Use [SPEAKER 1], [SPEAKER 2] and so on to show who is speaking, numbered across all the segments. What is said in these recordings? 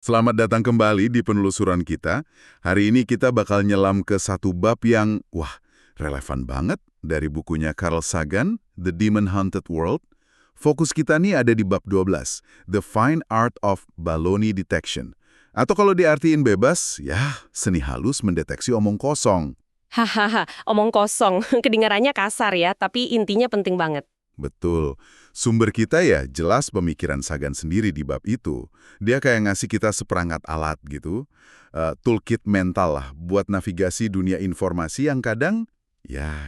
[SPEAKER 1] Selamat datang kembali di penelusuran kita. Hari ini kita bakal nyelam ke satu bab yang, relevan banget dari bukunya Carl Sagan, The Demon Haunted World. Fokus kita nih ada di bab 12, The Fine Art of Baloney Detection. Atau kalau diartiin bebas, seni halus mendeteksi omong kosong.
[SPEAKER 2] Hahaha, omong kosong. Kedengarannya kasar ya, tapi intinya penting banget.
[SPEAKER 1] Betul. Sumber kita ya jelas pemikiran Sagan sendiri di bab itu. Dia kayak ngasih kita seperangkat alat gitu. Toolkit mental lah buat navigasi dunia informasi yang kadang,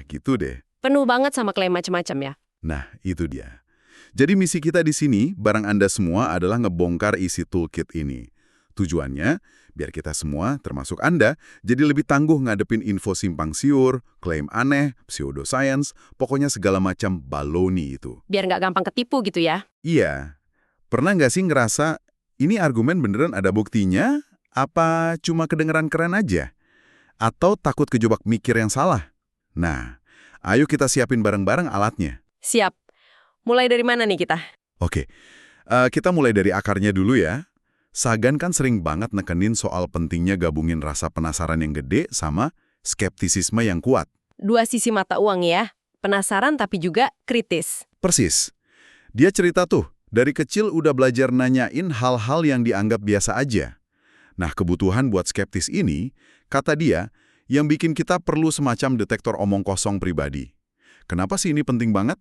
[SPEAKER 1] gitu deh.
[SPEAKER 2] Penuh banget sama klaim macam-macam ya.
[SPEAKER 1] Nah, itu dia. Jadi misi kita di sini, bareng Anda semua adalah ngebongkar isi toolkit ini. Tujuannya, biar kita semua, termasuk Anda, jadi lebih tangguh ngadepin info simpang siur, klaim aneh, pseudoscience, pokoknya segala macam baloni itu.
[SPEAKER 2] Biar nggak gampang ketipu gitu ya.
[SPEAKER 1] Iya. Pernah nggak sih ngerasa, ini argumen beneran ada buktinya? Apa cuma kedengeran keren aja? Atau takut kejebak mikir yang salah? Nah, ayo kita siapin bareng-bareng alatnya.
[SPEAKER 2] Siap. Mulai dari mana nih kita?
[SPEAKER 1] Oke, kita mulai dari akarnya dulu ya. Sagan kan sering banget nekenin soal pentingnya gabungin rasa penasaran yang gede sama skeptisisme yang kuat.
[SPEAKER 2] Dua sisi mata uang ya. Penasaran tapi juga kritis.
[SPEAKER 1] Persis. Dia cerita tuh, dari kecil udah belajar nanyain hal-hal yang dianggap biasa aja. Nah, kebutuhan buat skeptis ini, kata dia, yang bikin kita perlu semacam detektor omong kosong pribadi. Kenapa sih ini penting banget?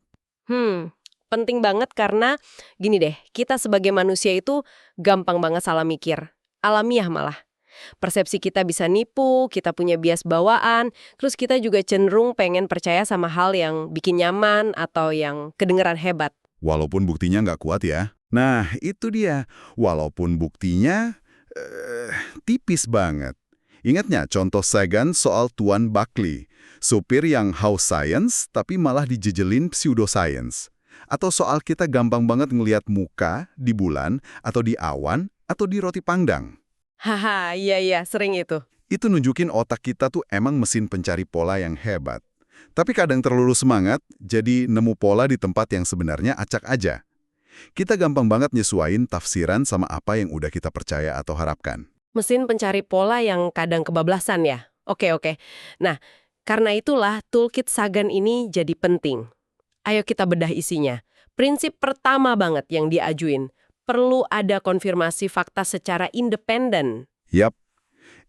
[SPEAKER 2] Penting banget karena gini deh, kita sebagai manusia itu gampang banget salah mikir. Alamiah malah. Persepsi kita bisa nipu, kita punya bias bawaan, terus kita juga cenderung pengen percaya sama hal yang bikin nyaman atau yang kedengeran hebat.
[SPEAKER 1] Walaupun buktinya nggak kuat ya. Nah, itu dia. Walaupun buktinya tipis banget. Ingatnya contoh Sagan soal Tuan Buckley, supir yang house science tapi malah dijejelin pseudoscience. Atau soal kita gampang banget ngelihat muka di bulan, atau di awan, atau di roti panggang.
[SPEAKER 2] Haha, iya, sering itu.
[SPEAKER 1] Itu nunjukin otak kita tuh emang mesin pencari pola yang hebat. Tapi kadang terlalu semangat, jadi nemu pola di tempat yang sebenarnya acak aja. Kita gampang banget nyesuain tafsiran sama apa yang udah kita percaya atau harapkan.
[SPEAKER 2] Mesin pencari pola yang kadang kebablasan ya? Oke. Nah, karena itulah toolkit Sagan ini jadi penting. Ayo kita bedah isinya. Prinsip pertama banget yang diajuin, perlu ada konfirmasi fakta secara independen.
[SPEAKER 1] Yap,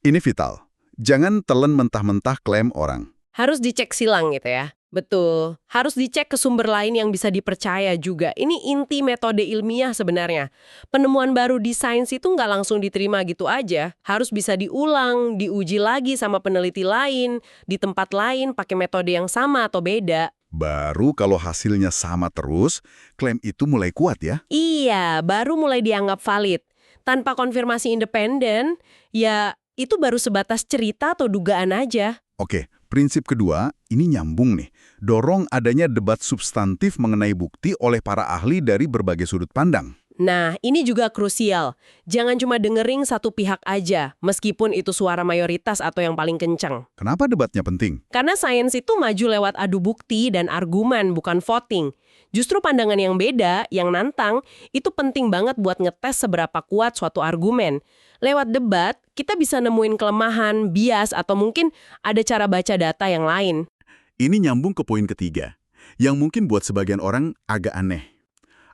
[SPEAKER 1] ini vital. Jangan telan mentah-mentah klaim orang.
[SPEAKER 2] Harus dicek silang gitu ya. Betul. Harus dicek ke sumber lain yang bisa dipercaya juga. Ini inti metode ilmiah sebenarnya. Penemuan baru di sains itu nggak langsung diterima gitu aja. Harus bisa diulang, diuji lagi sama peneliti lain, di tempat lain pakai metode yang sama atau beda.
[SPEAKER 1] Baru kalau hasilnya sama terus, klaim itu mulai kuat ya.
[SPEAKER 2] Iya, baru mulai dianggap valid. Tanpa konfirmasi independen, ya itu baru sebatas cerita atau dugaan aja.
[SPEAKER 1] Oke, prinsip kedua, ini nyambung nih. Dorong adanya debat substantif mengenai bukti oleh para ahli dari berbagai sudut pandang.
[SPEAKER 2] Nah, ini juga krusial. Jangan cuma dengerin satu pihak aja, meskipun itu suara mayoritas atau yang paling kencang.
[SPEAKER 1] Kenapa debatnya penting?
[SPEAKER 2] Karena sains itu maju lewat adu bukti dan argumen, bukan voting. Justru pandangan yang beda, yang nantang, itu penting banget buat ngetes seberapa kuat suatu argumen. Lewat debat, kita bisa nemuin kelemahan, bias, atau mungkin ada cara baca data yang lain.
[SPEAKER 1] Ini nyambung ke poin ketiga, yang mungkin buat sebagian orang agak aneh.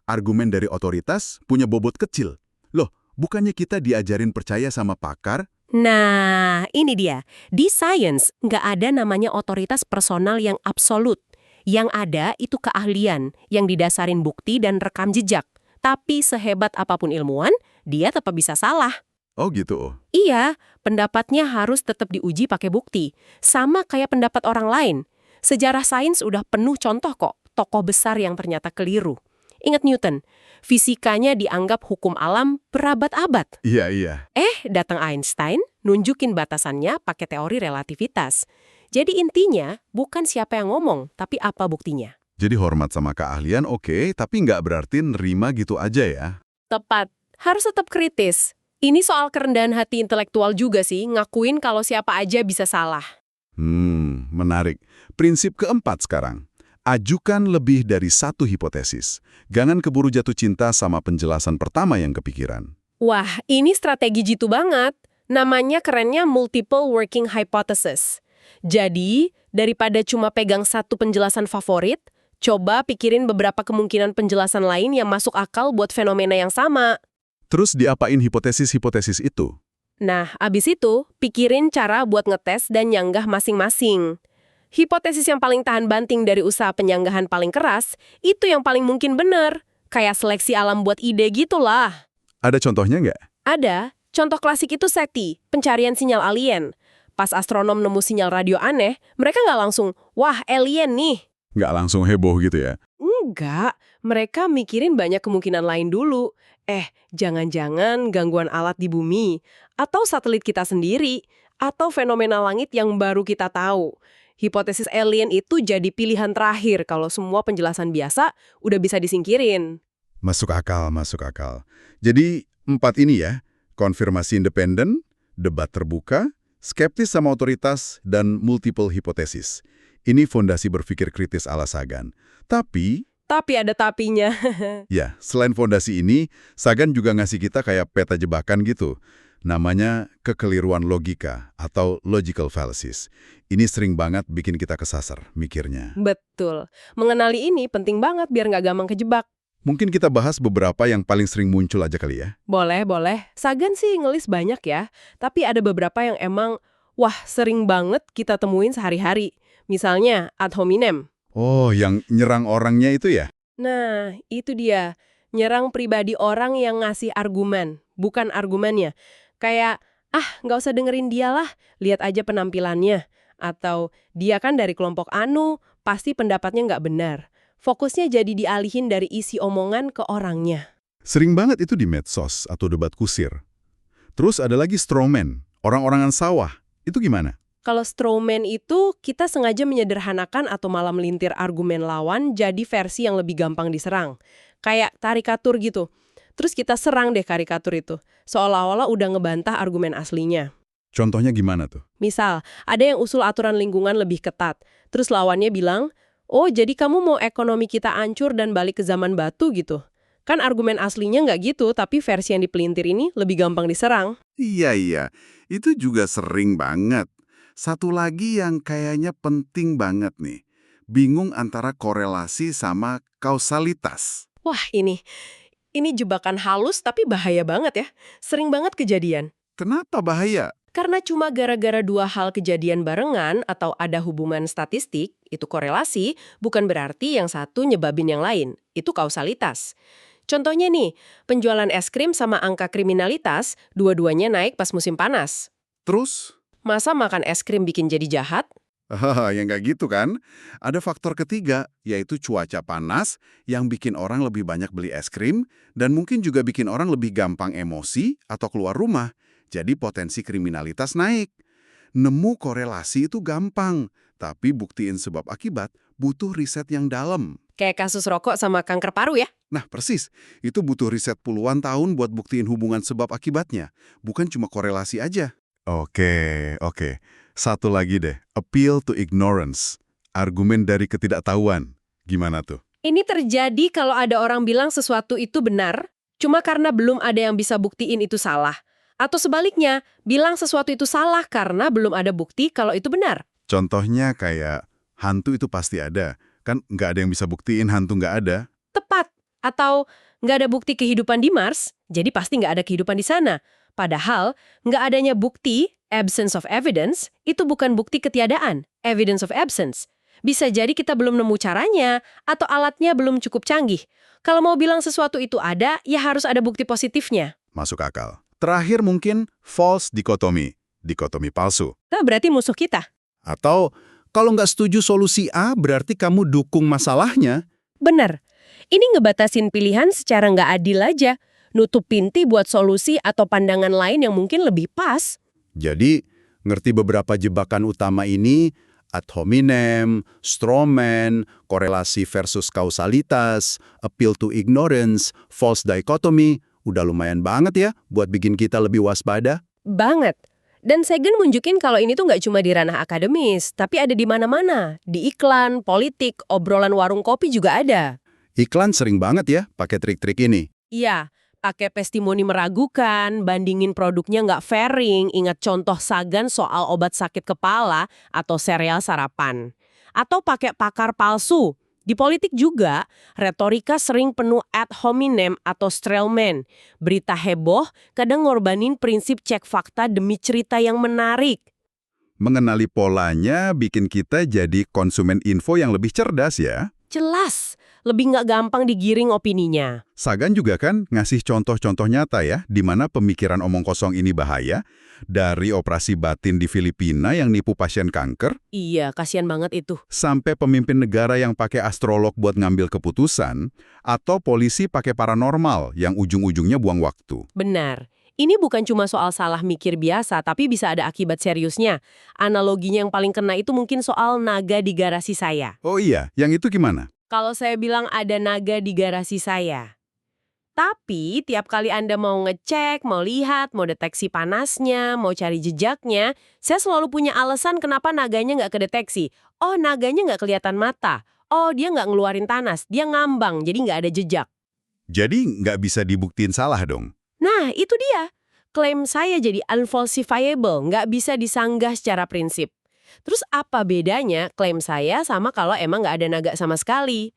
[SPEAKER 1] Argumen dari otoritas punya bobot kecil. Loh, bukannya kita diajarin percaya sama pakar?
[SPEAKER 2] Nah, ini dia. Di sains, nggak ada namanya otoritas personal yang absolut. Yang ada itu keahlian, yang didasarin bukti dan rekam jejak. Tapi sehebat apapun ilmuwan, dia tetap bisa salah.
[SPEAKER 1] Oh gitu.
[SPEAKER 2] Iya, pendapatnya harus tetap diuji pakai bukti. Sama kayak pendapat orang lain. Sejarah sains udah penuh contoh kok, tokoh besar yang ternyata keliru. Ingat Newton, fisikanya dianggap hukum alam berabad-abad.
[SPEAKER 1] Iya.
[SPEAKER 2] Datang Einstein, nunjukin batasannya pakai teori relativitas. Jadi intinya, bukan siapa yang ngomong, tapi apa buktinya.
[SPEAKER 1] Jadi hormat sama keahlian oke, tapi nggak berarti nerima gitu aja ya.
[SPEAKER 2] Tepat, harus tetap kritis. Ini soal kerendahan hati intelektual juga sih, ngakuin kalau siapa aja bisa salah.
[SPEAKER 1] Menarik. Prinsip keempat sekarang. Ajukan lebih dari satu hipotesis. Jangan keburu jatuh cinta sama penjelasan pertama yang kepikiran.
[SPEAKER 2] Wah, ini strategi jitu banget. Namanya kerennya multiple working hypothesis. Jadi, daripada cuma pegang satu penjelasan favorit, coba pikirin beberapa kemungkinan penjelasan lain yang masuk akal buat fenomena yang sama.
[SPEAKER 1] Terus diapain hipotesis-hipotesis itu?
[SPEAKER 2] Nah, abis itu, pikirin cara buat ngetes dan nyanggah masing-masing. Hipotesis yang paling tahan banting dari usaha penyanggahan paling keras, itu yang paling mungkin benar. Kayak seleksi alam buat ide gitulah.
[SPEAKER 1] Ada contohnya nggak?
[SPEAKER 2] Ada. Contoh klasik itu SETI, pencarian sinyal alien. Pas astronom nemu sinyal radio aneh, mereka nggak langsung, wah alien nih.
[SPEAKER 1] Nggak langsung heboh gitu ya?
[SPEAKER 2] Enggak, mereka mikirin banyak kemungkinan lain dulu. Jangan-jangan gangguan alat di bumi, atau satelit kita sendiri, atau fenomena langit yang baru kita tahu. Hipotesis alien itu jadi pilihan terakhir kalau semua penjelasan biasa udah bisa disingkirin.
[SPEAKER 1] Masuk akal, masuk akal. Jadi 4 ini ya, konfirmasi independen, debat terbuka, skeptis sama otoritas, dan multiple hipotesis. Ini fondasi berpikir kritis ala Sagan. Tapi
[SPEAKER 2] ada tapinya.
[SPEAKER 1] ya, selain fondasi ini, Sagan juga ngasih kita kayak peta jebakan gitu. Namanya kekeliruan logika atau logical fallacies. Ini sering banget bikin kita kesasar mikirnya.
[SPEAKER 2] Betul. Mengenali ini penting banget biar nggak gampang kejebak.
[SPEAKER 1] Mungkin kita bahas beberapa yang paling sering muncul aja kali ya.
[SPEAKER 2] Boleh. Sagan sih ngelis banyak ya. Tapi ada beberapa yang emang, wah sering banget kita temuin sehari-hari. Misalnya ad hominem.
[SPEAKER 1] Oh, yang nyerang orangnya itu ya?
[SPEAKER 2] Nah, itu dia. Nyerang pribadi orang yang ngasih argumen, bukan argumennya. Kayak, nggak usah dengerin dia lah, lihat aja penampilannya. Atau, dia kan dari kelompok anu, pasti pendapatnya nggak benar. Fokusnya jadi dialihin dari isi omongan ke orangnya.
[SPEAKER 1] Sering banget itu di medsos atau debat kusir. Terus ada lagi strawman, orang-orangan sawah. Itu gimana?
[SPEAKER 2] Kalau strawman itu, kita sengaja menyederhanakan atau malah melintir argumen lawan jadi versi yang lebih gampang diserang. Kayak karikatur gitu. Terus kita serang deh karikatur itu. Seolah-olah udah ngebantah argumen aslinya.
[SPEAKER 1] Contohnya gimana tuh?
[SPEAKER 2] Misal, ada yang usul aturan lingkungan lebih ketat. Terus lawannya bilang, oh jadi kamu mau ekonomi kita hancur dan balik ke zaman batu gitu. Kan argumen aslinya nggak gitu, tapi versi yang dipelintir ini lebih gampang diserang.
[SPEAKER 3] Iya. Itu juga sering banget. Satu lagi yang kayaknya penting banget nih. Bingung antara korelasi sama kausalitas.
[SPEAKER 2] Wah ini jebakan halus tapi bahaya banget ya. Sering banget kejadian.
[SPEAKER 3] Kenapa bahaya?
[SPEAKER 2] Karena cuma gara-gara dua hal kejadian barengan atau ada hubungan statistik, itu korelasi, bukan berarti yang satu nyebabin yang lain. Itu kausalitas. Contohnya nih, penjualan es krim sama angka kriminalitas, dua-duanya naik pas musim panas.
[SPEAKER 3] Terus?
[SPEAKER 2] Masa makan es krim bikin jadi jahat?
[SPEAKER 3] Ya nggak gitu kan? Ada faktor ketiga, yaitu cuaca panas yang bikin orang lebih banyak beli es krim dan mungkin juga bikin orang lebih gampang emosi atau keluar rumah. Jadi potensi kriminalitas naik. Nemu korelasi itu gampang, tapi buktiin sebab akibat butuh riset yang dalam.
[SPEAKER 2] Kayak kasus rokok sama kanker paru ya?
[SPEAKER 3] Nah, persis. Itu butuh riset puluhan tahun buat buktiin hubungan sebab akibatnya. Bukan cuma korelasi aja.
[SPEAKER 1] Oke. Satu lagi deh, appeal to ignorance. Argumen dari ketidaktahuan. Gimana tuh?
[SPEAKER 2] Ini terjadi kalau ada orang bilang sesuatu itu benar, cuma karena belum ada yang bisa buktiin itu salah. Atau sebaliknya, bilang sesuatu itu salah karena belum ada bukti kalau itu benar.
[SPEAKER 1] Contohnya kayak, hantu itu pasti ada. Kan nggak ada yang bisa buktiin hantu nggak ada.
[SPEAKER 2] Tepat. Atau nggak ada bukti kehidupan di Mars, jadi pasti nggak ada kehidupan di sana. Padahal, nggak adanya bukti, absence of evidence, itu bukan bukti ketiadaan, evidence of absence. Bisa jadi kita belum nemu caranya, atau alatnya belum cukup canggih. Kalau mau bilang sesuatu itu ada, ya harus ada bukti positifnya.
[SPEAKER 1] Masuk akal. Terakhir mungkin false dichotomy, dikotomi palsu.
[SPEAKER 2] Nah, berarti musuh kita.
[SPEAKER 3] Atau, kalau nggak setuju solusi A, berarti kamu dukung masalahnya.
[SPEAKER 2] Benar. Ini ngebatasin pilihan secara nggak adil aja. Nutup pinti buat solusi atau pandangan lain yang mungkin lebih pas.
[SPEAKER 3] Jadi, ngerti beberapa jebakan utama ini, ad hominem, strawman, korelasi versus kausalitas, appeal to ignorance, false dichotomy, udah lumayan banget ya buat bikin kita lebih waspada.
[SPEAKER 2] Banget. Dan Sagan nunjukin kalau ini tuh nggak cuma di ranah akademis, tapi ada di mana-mana. Di iklan, politik, obrolan warung kopi juga ada.
[SPEAKER 3] Iklan sering banget ya pakai trik-trik ini.
[SPEAKER 2] Iya, pakai testimoni meragukan, bandingin produknya nggak fairing, ingat contoh Sagan soal obat sakit kepala atau sereal sarapan. Atau pakai pakar palsu. Di politik juga, retorika sering penuh ad hominem atau strailman. Berita heboh kadang ngorbanin prinsip cek fakta demi cerita yang menarik.
[SPEAKER 1] Mengenali polanya bikin kita jadi konsumen info yang lebih cerdas ya.
[SPEAKER 2] Jelas, lebih nggak gampang digiring opininya.
[SPEAKER 1] Sagan juga kan ngasih contoh-contoh nyata ya, di mana pemikiran omong kosong ini bahaya, dari operasi batin di Filipina yang nipu pasien kanker,
[SPEAKER 2] Iya, kasihan banget itu.
[SPEAKER 1] sampai pemimpin negara yang pakai astrolog buat ngambil keputusan, atau polisi pakai paranormal yang ujung-ujungnya buang waktu.
[SPEAKER 2] Benar. Ini bukan cuma soal salah mikir biasa, tapi bisa ada akibat seriusnya. Analoginya yang paling kena itu mungkin soal naga di garasi saya.
[SPEAKER 1] Oh iya, yang itu gimana?
[SPEAKER 2] Kalau saya bilang ada naga di garasi saya. Tapi tiap kali Anda mau ngecek, mau lihat, mau deteksi panasnya, mau cari jejaknya, saya selalu punya alasan kenapa naganya nggak kedeteksi. Oh, naganya nggak kelihatan mata. Oh, dia nggak ngeluarin tanas, dia ngambang, jadi nggak ada jejak.
[SPEAKER 1] Jadi nggak bisa dibuktiin salah dong.
[SPEAKER 2] Nah, itu dia. Klaim saya jadi unfalsifiable, nggak bisa disanggah secara prinsip. Terus apa bedanya klaim saya sama kalau emang nggak ada naga sama sekali?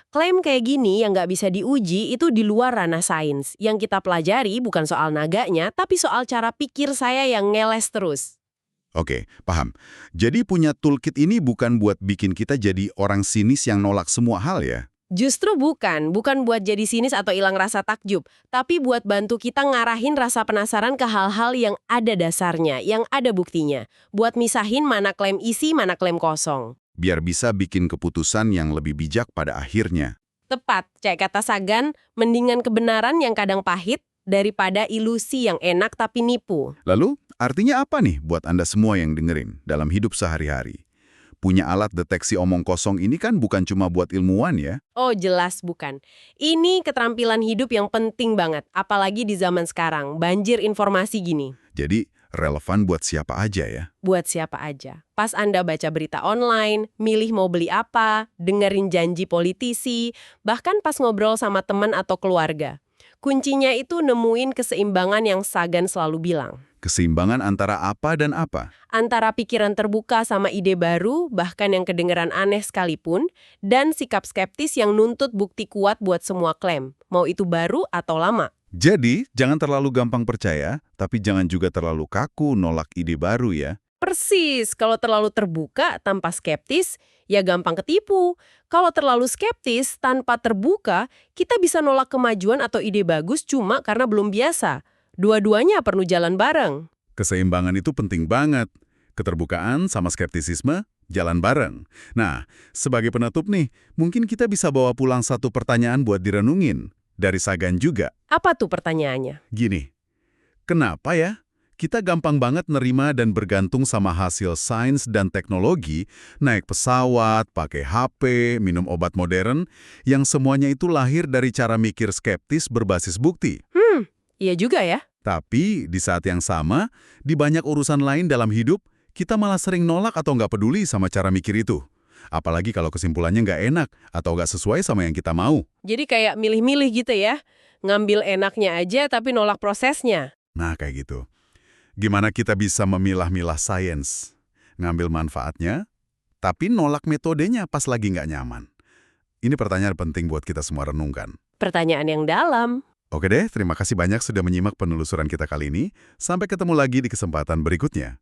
[SPEAKER 2] Klaim kayak gini yang nggak bisa diuji itu di luar ranah sains. Yang kita pelajari bukan soal naganya, tapi soal cara pikir saya yang ngeles terus.
[SPEAKER 1] Oke, paham. Jadi punya toolkit ini bukan buat bikin kita jadi orang sinis yang nolak semua hal ya?
[SPEAKER 2] Justru bukan buat jadi sinis atau hilang rasa takjub, tapi buat bantu kita ngarahin rasa penasaran ke hal-hal yang ada dasarnya, yang ada buktinya. Buat misahin mana klaim isi, mana klaim kosong.
[SPEAKER 1] Biar bisa bikin keputusan yang lebih bijak pada akhirnya.
[SPEAKER 2] Tepat, cek kata Sagan, mendingan kebenaran yang kadang pahit daripada ilusi yang enak tapi nipu.
[SPEAKER 1] Lalu, artinya apa nih buat Anda semua yang dengerin dalam hidup sehari-hari? Punya alat deteksi omong kosong ini kan bukan cuma buat ilmuwan ya.
[SPEAKER 2] Oh jelas bukan. Ini keterampilan hidup yang penting banget, apalagi di zaman sekarang, banjir informasi gini.
[SPEAKER 1] Jadi, relevan buat siapa aja ya.
[SPEAKER 2] Buat siapa aja. Pas Anda baca berita online, milih mau beli apa, dengerin janji politisi, bahkan pas ngobrol sama teman atau keluarga. Kuncinya itu nemuin keseimbangan yang Sagan selalu bilang.
[SPEAKER 1] Keseimbangan antara apa dan apa?
[SPEAKER 2] Antara pikiran terbuka sama ide baru, bahkan yang kedengeran aneh sekalipun, dan sikap skeptis yang nuntut bukti kuat buat semua klaim, mau itu baru atau lama.
[SPEAKER 1] Jadi, jangan terlalu gampang percaya, tapi jangan juga terlalu kaku nolak ide baru ya.
[SPEAKER 2] Persis, kalau terlalu terbuka tanpa skeptis, ya gampang ketipu. Kalau terlalu skeptis tanpa terbuka, kita bisa nolak kemajuan atau ide bagus cuma karena belum biasa. Dua-duanya perlu jalan bareng.
[SPEAKER 1] Keseimbangan itu penting banget. Keterbukaan sama skeptisisme jalan bareng. Nah, sebagai penutup nih, mungkin kita bisa bawa pulang satu pertanyaan buat direnungin. Dari Sagan juga.
[SPEAKER 2] Apa tuh pertanyaannya?
[SPEAKER 1] Gini, kenapa ya kita gampang banget nerima dan bergantung sama hasil sains dan teknologi, naik pesawat, pakai HP, minum obat modern, yang semuanya itu lahir dari cara mikir skeptis berbasis bukti.
[SPEAKER 2] Iya juga ya.
[SPEAKER 1] Tapi di saat yang sama, di banyak urusan lain dalam hidup, kita malah sering nolak atau nggak peduli sama cara mikir itu. Apalagi kalau kesimpulannya nggak enak atau nggak sesuai sama yang kita mau.
[SPEAKER 2] Jadi kayak milih-milih gitu ya. Ngambil enaknya aja tapi nolak prosesnya.
[SPEAKER 1] Nah, kayak gitu. Gimana kita bisa memilah-milah sains? Ngambil manfaatnya, tapi nolak metodenya pas lagi nggak nyaman. Ini pertanyaan penting buat kita semua renungkan.
[SPEAKER 2] Pertanyaan yang dalam.
[SPEAKER 1] Oke deh, terima kasih banyak sudah menyimak penelusuran kita kali ini. Sampai ketemu lagi di kesempatan berikutnya.